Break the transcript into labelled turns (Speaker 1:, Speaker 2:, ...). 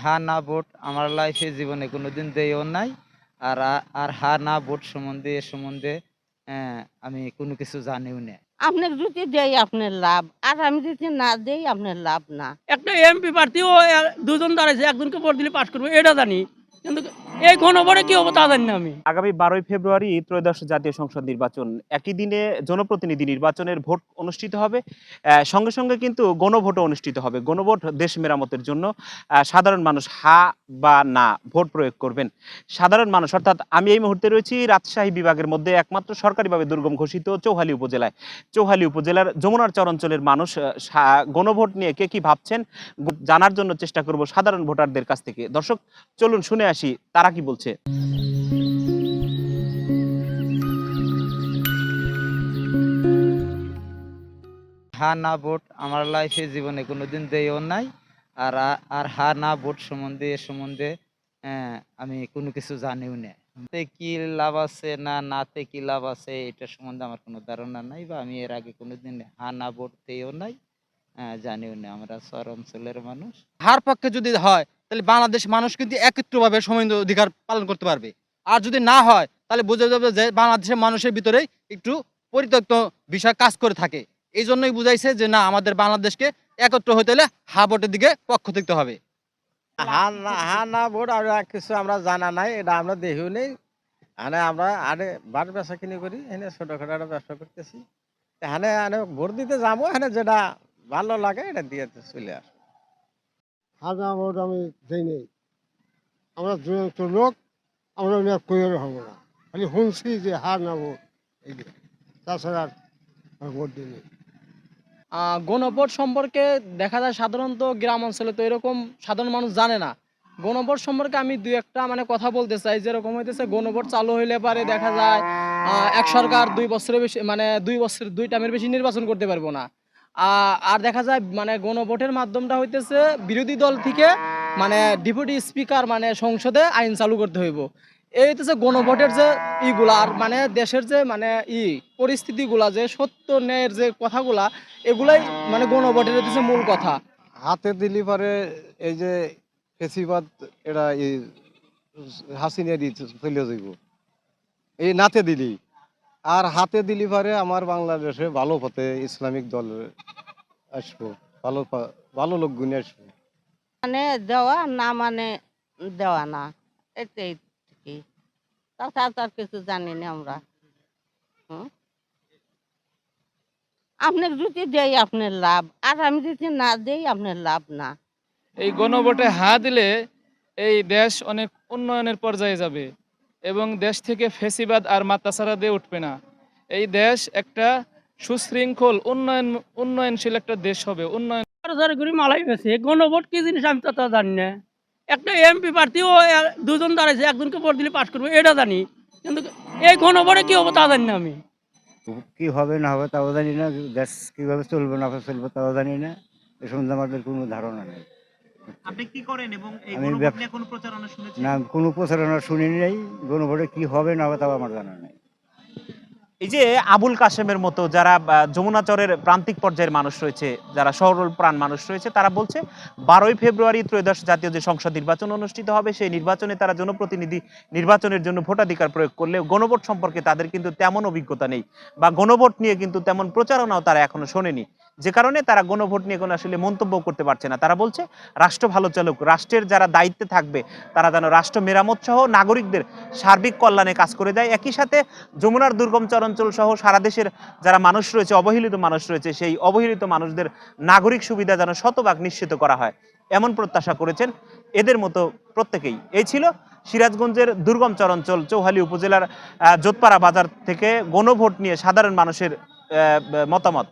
Speaker 1: হা না ভোট আমার লাইফে জীবনে কোনোদিন দেইও নাই। আর আর হা না ভোট এ সম্বন্ধে আমি কোনো কিছু জানিও না।
Speaker 2: আপনার যদি দেই আপনার লাভ, আর আমি যদি না দেই আপনার লাভ না।
Speaker 3: একটা এমপি প্রার্থীও দুজন দাঁড়াইছে, একজনকে ভোট দিলে পাস করবো এটা জানি, কিন্তু এই গণভোটে কি হবো তা জানি না আমি।
Speaker 4: আগামী 12ই ফেব্রুয়ারি ত্রয়োদশ জাতীয় সংসদ নির্বাচন, একই দিনে জনপ্রতিনিধি নির্বাচনের ভোট অনুষ্ঠিত হবে। সঙ্গে সঙ্গে কিন্তু গণভোটও অনুষ্ঠিত হবে। গণভোট দেশ মেরামতের জন্য সাধারণ মানুষ হা বা না ভোট প্রয়োগ করবেন। সাধারণ মানুষ অর্থাৎ আমি এই মুহূর্তে রয়েছি রাজশাহী বিভাগের মধ্যে একমাত্র সরকারিভাবে দুর্গম ঘোষিত চৌহালি উপজেলায়। চৌহালি উপজেলার যমুনার চর অঞ্চলের মানুষ গণভোট নিয়ে কে কি ভাবছেন জানার জন্য চেষ্টা করব সাধারণ ভোটারদের কাছ থেকে। দর্শক, চলুন শুনে আসি তারা কি বলছে।
Speaker 1: হা না ভোট আমার লাইফে জীবনে কোনোদিন দেইও নাই। আর হা না ভোট এ সম্বন্ধে আমি কোনো কিছু জানিও না। তে কি লাভ আছে নাতে কি লাভ আছে এটা সম্বন্ধে আমার কোনো ধারণা নাই, বা আমি এর আগে কোনোদিন হা না ভোট দেইও নাই, জানিও না। আমরা চর অঞ্চলের মানুষ।
Speaker 5: হার পক্ষে যদি হয় তাহলে বাংলাদেশ মানুষ কিন্তু একত্রভাবে সমান অধিকার পালন করতে পারবে। আর যদি না হয় তাহলে বোঝা যাবে যে বাংলাদেশের মানুষের ভিতরে একটু পরিত্যক্ত বিষয় কাজ করে থাকে। এই জন্যই বুঝাইছে যে না, আমাদের বাংলাদেশকে একত্র হতে হলে হা ভোটের দিকে পক্ষ থাকতে হবে।
Speaker 6: হা না ভোট আর কিছু আমরা জানা নাই, এটা আমরা দেখিও নেই। আমরা বার বেচা কিনি করি, এখানে ছোটখাটো একটা ব্যবসা করতেছি। এখানে ভোট দিতে যাবো, এখানে যেটা ভালো লাগে এটা দিয়ে চলে আসবো।
Speaker 7: হাজা ভোট আমি দেই নেই। আমরা দুজন লোক, আমরা কইর হবো না, খালি শুনছি যে হার না ভোট, এই তাছাড়া আর ভোট দিই নেই।
Speaker 3: গণভোট সম্পর্কে দেখা যায় সাধারণত গ্রাম অঞ্চলে তো এরকম সাধারণ মানুষ জানে না। গণভোট সম্পর্কে আমি দুই একটা কথা বলতে চাই। যেরকম হইতেছে গণভোট চালু হইলে পারে দেখা যায় এক সরকার 2 বছরের বেশি 2 বছর 2 টার্মের বেশি নির্বাচন করতে পারবো না। আর দেখা যায় গণভোটের মাধ্যমটা হইতেছে বিরোধী দল থেকে ডেপুটি স্পিকার সংসদে আইন চালু করতে হইব। এই হইতেছে গণভোটের যে ইগুলা, আর দেশের যে পরিস্থিতিগুলা, যে সত্য ন্যায়ের যে কথাগুলা, এগুলাই গণভোটের হইতেছে মূল কথা।
Speaker 6: হাতে দিলি পরে এই যে ফেসিবাদ এটা হাসিনা দিয়ে চলে যাইব, এই নাতে দিলি। আর হাতে দিলি পরে আমার বাংলাদেশে ভালো পথে ইসলামিক দল আসবো, ভালো লোক গুনে আসবো।
Speaker 2: দেওয়া না দেওয়া না, এটাই কি, তাছাড়া তার কিছু জানি না আমরা। আপনার যদি দেই আপনার লাভ, আর আমি যদি না দেই আপনার লাভ না।
Speaker 8: এই গণভোটে হা দিলে এই দেশ অনেক উন্নয়নের পর্যায়ে যাবে এবং দেশ থেকে ফেসিবাদ আর মাত্রাছাড়া দিয়ে উঠবে না। এই দেশ একটা সুশৃঙ্খল উন্নয়নশীল একটা দেশ হবে।
Speaker 3: মালাই গেছে গণভোট কি জিনিস আমি তো তা জানি না। একটা এমপি প্রার্থীও দুজন দাঁড়াইছে, একজনকে ভোট দিলে পাস করবো এটা জানি, কিন্তু এই গণভোটে কি হবো তা জানি না আমি।
Speaker 9: কি হবে না হবে তাও জানি না, দেশ কিভাবে চলবে না চলবে তাও জানি না, এ সম্বন্ধে আমাদের কোনো ধারণা নেই।
Speaker 4: আপনি কি করেন এবং এই
Speaker 9: আমি
Speaker 4: গণভোট নিয়ে কোনো প্রচারণা শুনেছেন?
Speaker 9: না, কোনো প্রচারণা শুনিনি নাই। গণভোটে কি হবে না হবে তাও আমার জানা নেই।
Speaker 4: এই যে আবুল কাশেমের মতো যারা যমুনাচরের প্রান্তিক পর্যায়ের মানুষ রয়েছে, যারা সরল প্রাণ মানুষ রয়েছে, তারা বলছে 12ই ফেব্রুয়ারি ত্রয়োদশ জাতীয় যে সংসদ নির্বাচন অনুষ্ঠিত হবে, সেই নির্বাচনে তারা জনপ্রতিনিধি নির্বাচনের জন্য ভোটাধিকার প্রয়োগ করলে গণভোট সম্পর্কে তাদের কিন্তু তেমন অভিজ্ঞতা নেই, বা গণভোট নিয়ে কিন্তু তেমন প্রচারণাও তারা এখনো শোনেনি। যে কারণে তারা গণভোট নিয়ে কোনো আসলে মন্তব্য করতে পারছে না। তারা বলছে রাষ্ট্র ভালো চালুক, রাষ্ট্রের যারা দায়িত্বে থাকবে তারা যেন রাষ্ট্র মেরামত সহ নাগরিকদের সার্বিক কল্যাণে কাজ করে যায়। একই সাথে যমুনার দুর্গম চরাঞ্চল সহ সারা দেশের যারা মানুষ রয়েছে, অবহেলিত মানুষ রয়েছে, সেই অবহেলিত মানুষদের নাগরিক সুবিধা যেন শতভাগ নিশ্চিত করা হয়, এমন প্রত্যাশা করেছেন এদের মতো প্রত্যেকেই। এই ছিল সিরাজগঞ্জের দুর্গম চরাঞ্চল চৌহালি উপজেলার যোতপাড়া বাজার থেকে গণভোট নিয়ে সাধারণ মানুষের মতামত।